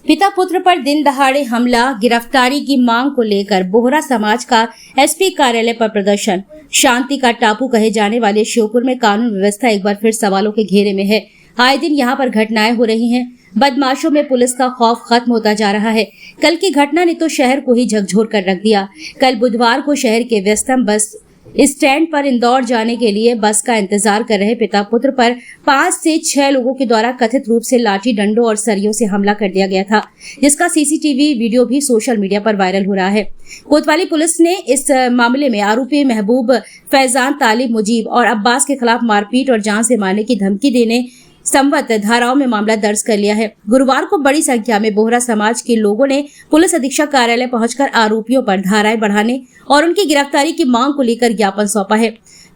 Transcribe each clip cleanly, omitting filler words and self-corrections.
पिता पुत्र पर दिन दहाड़े हमला, गिरफ्तारी की मांग को लेकर बोहरा समाज का एसपी कार्यालय पर प्रदर्शन। शांति का टापू कहे जाने वाले श्योपुर में कानून व्यवस्था एक बार फिर सवालों के घेरे में है। आए दिन यहाँ पर घटनाएं हो रही हैं। बदमाशों में पुलिस का खौफ खत्म होता जा रहा है। कल की घटना ने तो शहर को ही झकझोर कर रख दिया। कल बुधवार को शहर के व्यस्तम बस स्टैंड पर इंदौर जाने के लिए बस का इंतजार कर रहे पिता पुत्र पर 5 से 6 लोगों के द्वारा कथित रूप से लाठी डंडों और सरियों से हमला कर दिया गया था, जिसका सीसीटीवी वीडियो भी सोशल मीडिया पर वायरल हो रहा है। कोतवाली पुलिस ने इस मामले में आरोपी महबूब, फैजान, तालिब, मुजीब और अब्बास के खिलाफ मारपीट और जान से मारने की धमकी देने संबंध धाराओं में मामला दर्ज कर लिया है। गुरुवार को बड़ी संख्या में बोहरा समाज के लोगों ने पुलिस अधीक्षक कार्यालय पहुंचकर आरोपियों पर धाराएं बढ़ाने और उनकी गिरफ्तारी की मांग को लेकर ज्ञापन सौंपा है।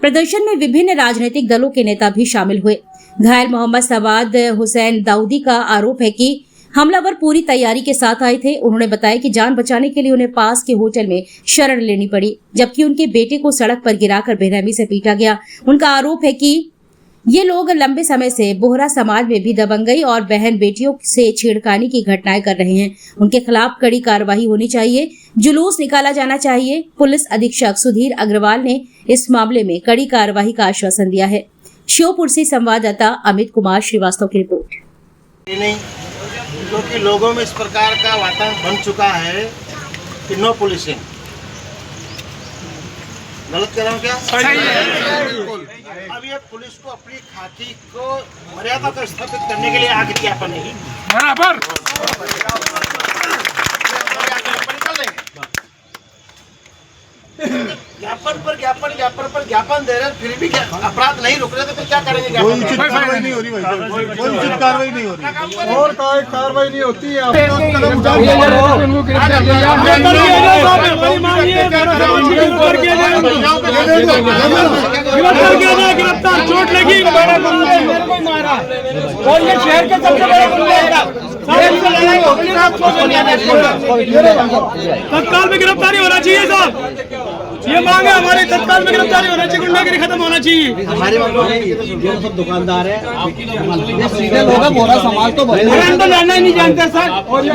प्रदर्शन में विभिन्न राजनीतिक दलों के नेता भी शामिल हुए। घायल मोहम्मद सवाद हुसैन दाऊदी का आरोप है कि हमलावर पूरी तैयारी के साथ आए थे। उन्होंने बताया कि जान बचाने के लिए उन्हें पास के होटल में शरण लेनी पड़ी, जबकि उनके बेटे को सड़क पर गिराकर बेरहमी से पीटा गया। उनका आरोप है कि ये लोग लंबे समय से बोहरा समाज में भी दबंगई और बहन बेटियों से छेड़खानी की घटनाएं कर रहे हैं। उनके खिलाफ कड़ी कार्रवाई होनी चाहिए, जुलूस निकाला जाना चाहिए। पुलिस अधीक्षक सुधीर अग्रवाल ने इस मामले में कड़ी कार्रवाई का आश्वासन दिया है। श्योपुर से संवाददाता अमित कुमार श्रीवास्तव की रिपोर्ट। क्योंकि लोगों में इस प्रकार का वातावरण बन चुका है कि नो पुलिसिंग। गलत कह रहा हूँ क्या? सही है। अब ये पुलिस को अपनी खाकी को मर्यादा को स्थापित करने के लिए आगे ज्ञापन नहीं बराबर ज्ञापन दे रहे, फिर भी अपराध नहीं रुक रहे, तो फिर क्या करेंगे? कोई उचित कार्रवाई नहीं हो रही भाई, कोई उचित कार्रवाई नहीं हो रही और कोई कार्रवाई नहीं होती है। गिरफ्तार, चोट लगी, और ये शहर के सबसे तत्काल में गिरफ्तारी होना चाहिए साहब, ये मांग है हमारे। तत्काल में गिरफ्तारी होना चाहिए, गुंडागिरी खत्म होना चाहिए। हमारे जो सब दुकानदार है सीधे होगा बोरा समाज तो हम तो जानना ही नहीं जानते सर। और ये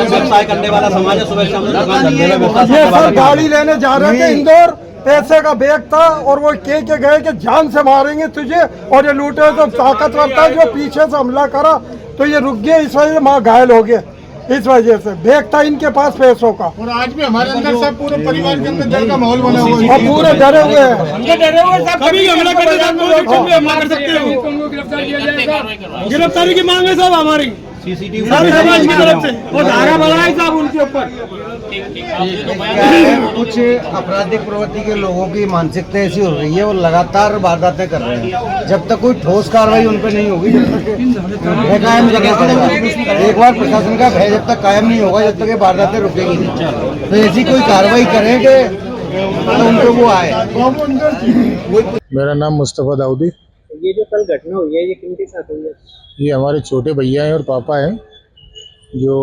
व्यवसाय करने वाला समाज है, सुबह शाम गाड़ी लेने जा रहे थे इंदौर, पैसे का बैग था और वो के गए कि जान से मारेंगे तुझे, और ये लूटे तो ताकतवर था जो पीछे से हमला करा तो ये रुक गए, इस वजह से माँ घायल हो गए। इस वजह से बैग था इनके पास पैसों का। और आज भी हमारे अंदर सब पूरे परिवार के अंदर डर का माहौल बना हुआ है और पूरे डरे हुए हैं। डरे हुए सब कभी हमला कर सकते हो। गिरफ्तारी की मांग है सब हमारी सीसीटीवी समाज की तरफ से और धारा बढ़ाए साहब उनके ऊपर। कुछ आपराधिक प्रवृत्ति के लोगों की मानसिकता ऐसी हो रही है और लगातार वारदातें कर रहे हैं। जब तक कोई ठोस कार्रवाई उन पर नहीं होगी, जब तक भय कायम करना पड़ेगा। एक बार प्रशासन का भय जब तक कायम नहीं होगा, जब तक ये वारदातें रुकेगी नहीं। तो ऐसी कोई कार्रवाई करें कि उनको वो आए। मेरा नाम मुस्तफा दाऊदी। ये जो कल घटना हुई है, ये किनके साथ हुई है? ये हमारे छोटे भैया हैं और पापा हैं, जो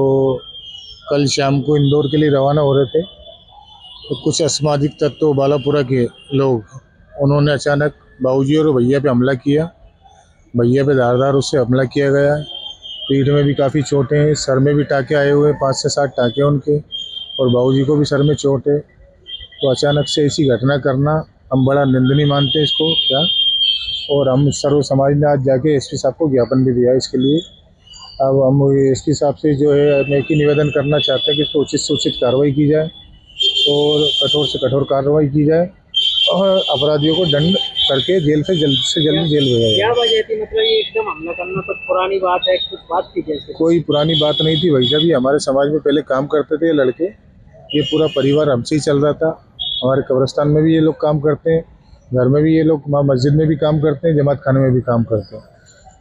कल शाम को इंदौर के लिए रवाना हो रहे थे। तो कुछ असामाजिक तत्व बालापुरा के लोग, उन्होंने अचानक बाबूजी और भैया पे हमला किया। भैया पे धारदार उससे हमला किया गया। पीठ में भी काफ़ी चोटें हैं, सर में भी टाँके आए हुए, 5 से 7 टाँके उनके, और बाबूजी को भी सर में चोट है। तो अचानक से ऐसी घटना करना हम बड़ा निंदनीय मानते हैं इसको क्या। और हम सर्व समाज ने आज जाके एसपी साहब को ज्ञापन भी दिया इसके लिए। अब हम एसपी साहब से जो है मैं एक ही निवेदन करना चाहते हैं कि इसको उचित से उचित कार्रवाई की जाए और कठोर से कठोर कार्रवाई की जाए और अपराधियों को दंड करके जेल से जल्द जेल भेजा जाए। क्या वजह थी? मतलब ये एकदम हमला करना कुछ पुरानी बात है, कुछ बात थी जैसे? कोई पुरानी बात नहीं थी भाई साहब। ये हमारे समाज में पहले काम करते थे ये लड़के, ये पूरा परिवार हमसे ही चल रहा था। हमारे कब्रिस्तान में भी ये लोग काम करते हैं, घर में भी ये लोग, मस्जिद में भी काम करते हैं, जमात खाने में भी काम करते हैं।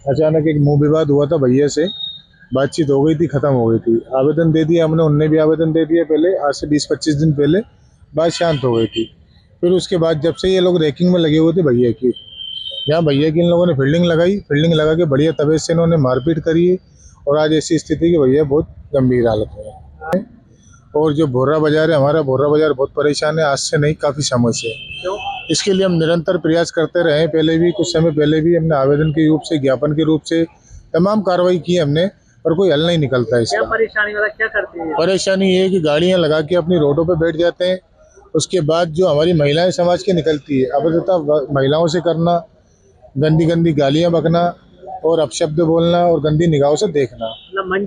अचानक एक मुँह विवाद हुआ था भैया से, बातचीत हो गई थी, ख़त्म हो गई थी। आवेदन दे दिया हमने, उनने भी आवेदन दे दिया पहले, आज से 20-25 दिन पहले। बात शांत हो गई थी। फिर उसके बाद जब से ये लोग रैकिंग में लगे हुए थे भैया की, यहाँ भैया की इन लोगों ने फील्डिंग लगा के बढ़िया तबीयत से इन्होंने मारपीट करी है। और आज ऐसी स्थिति कि भैया बहुत गंभीर हालत में है। और जो बोहरा बाज़ार है, हमारा बोहरा बाज़ार बहुत परेशान है, आज से नहीं काफ़ी समय से। इसके लिए हम निरंतर प्रयास करते रहे। पहले भी, कुछ समय पहले भी हमने आवेदन के रूप से, ज्ञापन के रूप से तमाम कार्रवाई की हमने, पर कोई हल नहीं निकलता है क्या इसका। परेशानी वाला क्या करते हैं? परेशानी ये है कि गाड़ियां लगा के अपनी रोडों पे बैठ जाते हैं। उसके बाद जो हमारी महिलाएं समाज की निकलती है, अभद्रता महिलाओं से करना, गंदी गंदी गालियां बकना और अपशब्द बोलना और गंदी निगाहों से देखना। मतलब मन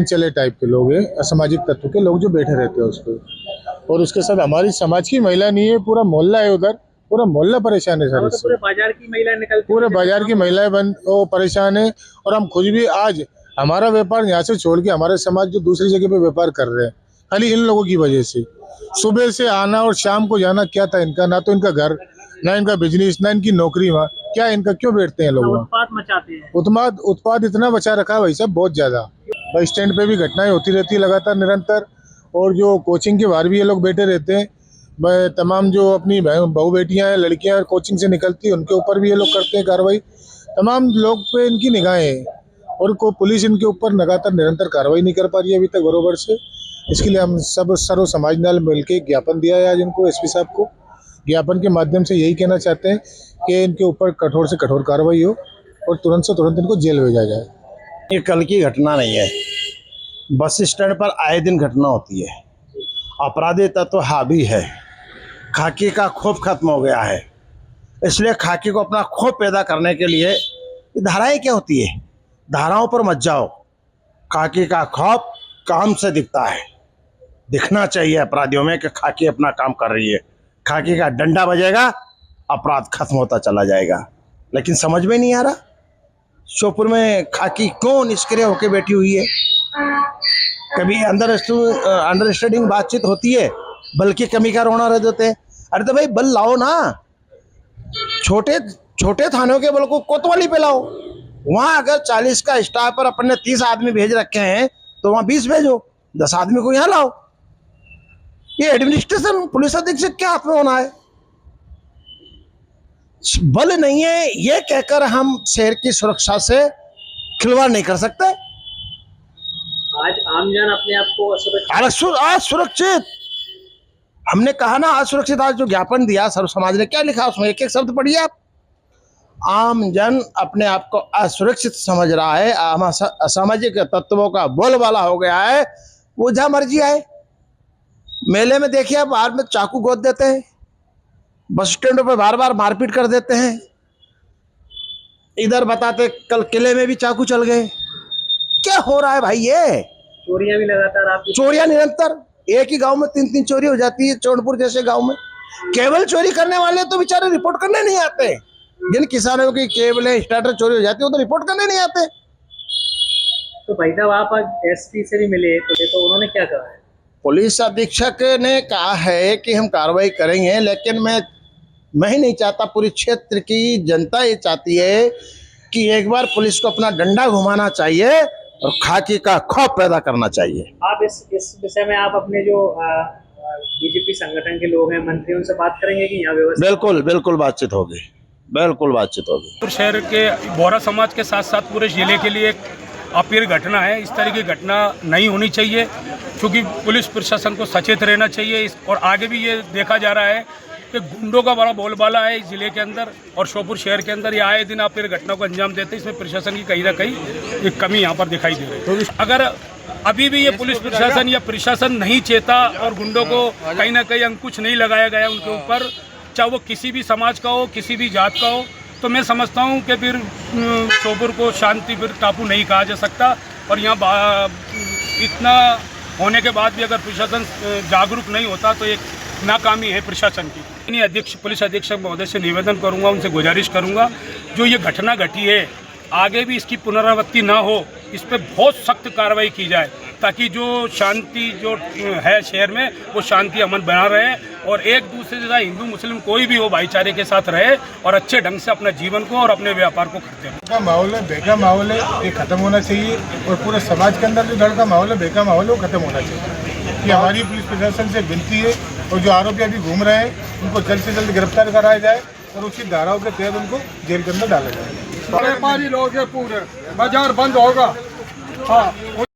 चले टाइप के लोग हैं, असामाजिक तत्व के लोग जो बैठे रहते हैं उस पर। और उसके साथ हमारी समाज की महिला नहीं है, पूरा मोहल्ला है उधर, पूरा मोहल्ला परेशान है सर। तो पूरे बाजार की महिलाएं निकलती, पूरे बाजार की महिलाएं परेशान है। और हम खुद भी आज हमारा व्यापार यहाँ से छोड़ के हमारे समाज जो दूसरी जगह पे व्यापार कर रहे हैं, खाली इन लोगों की वजह से। सुबह से आना और शाम को जाना क्या था इनका? ना तो इनका घर, ना इनका बिजनेस, ना इनकी नौकरी। वहाँ क्या इनका, क्यों बैठते हैं लोग? उत्पाद मचाते हैं। उत्पाद इतना बचा रखा है भाई साहब, बहुत ज्यादा। बस स्टैंड पे भी घटनाएं होती रहती है लगातार निरंतर। और जो कोचिंग के बाहर भी ये लोग बैठे रहते हैं, तमाम जो अपनी बहू बेटियां हैं, लड़कियां कोचिंग से निकलती है, उनके ऊपर भी ये लोग करते हैं कार्रवाई। तमाम लोग पे इनकी निगाहें हैं और पुलिस इनके ऊपर लगातार निरंतर कार्रवाई नहीं कर पा रही है अभी तक बरोबर से। इसके लिए हम सब सर्व समाज ने मिलकर ज्ञापन दिया है आज इनको, एसपी साहब को। ज्ञापन के माध्यम से यही कहना चाहते हैं कि इनके ऊपर कठोर से कठोर कार्रवाई हो और तुरंत से तुरंत इनको जेल भेजा जाए। ये कल की घटना नहीं है, बस स्टैंड पर आए दिन घटना होती है। अपराधी तत्व हावी है, खाकी का खौफ खत्म हो गया है, इसलिए खाकी को अपना खौफ पैदा करने के लिए ये धाराएं क्या होती है, धाराओं पर मत जाओ। खाकी का खौफ काम से दिखता है, दिखना चाहिए अपराधियों में कि खाकी अपना काम कर रही है। खाकी का डंडा बजेगा, अपराध खत्म होता चला जाएगा। लेकिन समझ में नहीं आ रहा श्योपुर में खाकी क्यों निष्क्रिय होकर बैठी हुई है। कभी अंडरस्टैंडिंग बातचीत होती है, बल्कि कमी का रोना रह देते हैं। अरे तो भाई बल लाओ ना, छोटे थानों के बल को कोतवाली पे लाओ। वहां अगर 40 का स्टाफ पर अपने 30 आदमी भेज रखे हैं तो वहां 20 भेजो, 10 आदमी को यहाँ लाओ। ये एडमिनिस्ट्रेशन पुलिस अधीक्षक के हाथ में होना है। बल नहीं है ये कहकर हम शहर की सुरक्षा से खिलवाड़ नहीं कर सकते। आज आमजन अपने आप को आज सुरक्षित, हमने कहा ना आज सुरक्षित। आज जो ज्ञापन दिया सर्व समाज ने, क्या लिखा उसमें, एक एक शब्द पढ़िए आप। आम जन अपने आप को असुरक्षित समझ रहा है, असामाजिक तत्वों का बोलबाला हो गया है, वो जहां मर्जी आए। मेले में देखिए आप, बाहर में चाकू गोद देते हैं, बस स्टैंडों पे बार बार मारपीट कर देते हैं। इधर बताते कल किले में भी चाकू चल गए। क्या हो रहा है भाई? ये चोरियां भी लगातार, आपकी चोरियां निरंतर, एक ही गांव में 3-3 चोरी हो जाती है। चौड़पुर जैसे गांव में केबल चोरी करने वाले तो बेचारे रिपोर्ट करने नहीं आते। जिन किसानों की केबल स्टार्टर चोरी हो जाती है वो तो रिपोर्ट करने नहीं आते। तो भाई साहब आप आज एसपी से भी मिले तो उन्होंने क्या कहा है? पुलिस अधीक्षक ने कहा है कि हम कार्रवाई करेंगे, लेकिन मैं ही नहीं चाहता, पूरी क्षेत्र की जनता ये चाहती है कि एक बार पुलिस को अपना डंडा घुमाना चाहिए और खाकी का खौफ पैदा करना चाहिए। आप इस विषय में आप अपने जो बीजेपी संगठन के लोग हैं, मंत्री, उनसे बात करेंगे कि यहाँ व्यवस्था? बिल्कुल बातचीत होगी, बिल्कुल बातचीत होगी। शहर के बोहरा समाज के साथ साथ पूरे जिले के लिए एक अप्रिय घटना है। इस तरह की घटना नहीं होनी चाहिए, क्योंकि पुलिस प्रशासन को सचेत रहना चाहिए। और आगे भी ये देखा जा रहा है कि गुंडों का बड़ा बोलबाला है इस जिले के अंदर और श्योपुर शहर के अंदर। ये आए दिन आप घटना को अंजाम देते हैं, इसमें प्रशासन की कहीं ना कहीं एक कमी यहाँ पर दिखाई दे रही है। अगर अभी भी ये पुलिस प्रशासन या प्रशासन नहीं चेता और गुंडों को कहीं ना कहीं अंकुश नहीं लगाया गया उनके ऊपर, चाहे वो किसी भी समाज का हो, किसी भी जात का हो, तो मैं समझता हूँ कि फिर श्योपुर को शांति फिर टापू नहीं कहा जा सकता। और यहाँ इतना होने के बाद भी अगर प्रशासन जागरूक नहीं होता तो एक नाकामी है प्रशासन की। पुलिस अधीक्षक महोदय से निवेदन करूंगा, उनसे गुजारिश करूंगा, जो ये घटना घटी है आगे भी इसकी पुनरावृत्ति ना हो, इस पर बहुत सख्त कार्रवाई की जाए, ताकि जो शांति जो है शहर में वो शांति अमन बना रहे और एक दूसरे से हिंदू मुस्लिम कोई भी हो भाईचारे के साथ रहे और अच्छे ढंग से अपने जीवन को और अपने व्यापार को करते हैं। माहौल है, बेका माहौल है, ये खत्म होना चाहिए। और पूरे समाज के अंदर जो डर का माहौल है, बेका माहौल है, वो खत्म होना चाहिए। ये हमारी पुलिस प्रशासन से विनती है। और जो आरोपी अभी घूम रहे हैं उनको जल्द से जल्द गिरफ्तार कराया जाए और उसी धाराओं के तहत उनको जेल के अंदर डाला जाए। व्यापारी लोग पूरे बाजार बंद होगा। हाँ।